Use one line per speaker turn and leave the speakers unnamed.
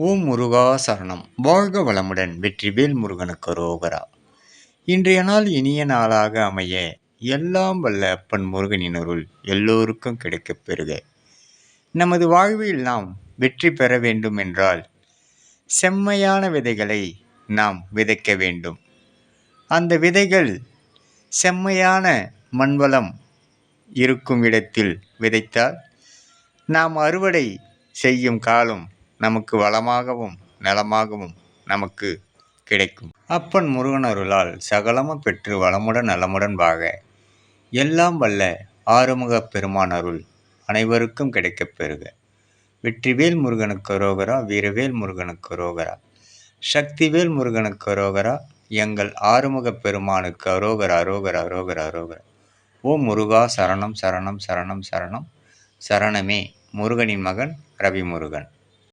ஓம் முருகா சரணம். வாழ்க வளமுடன். வெற்றிவேல் முருகனுக்கு அரோகரா. இன்றைய நாள் இனிய நாளாக அமைய எல்லாம் வல்ல அப்பன் முருகனின் அருள் எல்லோருக்கும் கிடைக்கப் பெறுக. நமது வாழ்வில் நாம் வெற்றி பெற வேண்டும் என்றால் செம்மையான விதைகளை நாம் விதைக்க வேண்டும். அந்த விதைகள் செம்மையான மண்வளம் இருக்கும் இடத்தில் விதைத்தால் நாம் அறுவடை செய்யும் காலம் நமக்கு வளமாகவும் நலமாகவும் நமக்கு கிடைக்கும். அப்பன் முருகன் அருளால் சகலமும் பெற்று வளமுடன் நலமுடன் வாழ எல்லாம் வல்ல ஆறுமுக பெருமான் அருள் அனைவருக்கும் கிடைக்கப் பெறுக. வெற்றிவேல் முருகனுக்கு அரோகரா. வீரவேல் முருகனுக்கு அரோகரா. சக்திவேல் முருகனுக்கு அரோகரா. எங்கள் ஆறுமுக பெருமானுக்கு அரோகரா அரோகரா அரோகரா அரோகரா. ஓம் முருகா சரணம் சரணம் சரணம் சரணம். சரணமே முருகனின் மகன் ரவி முருகன்.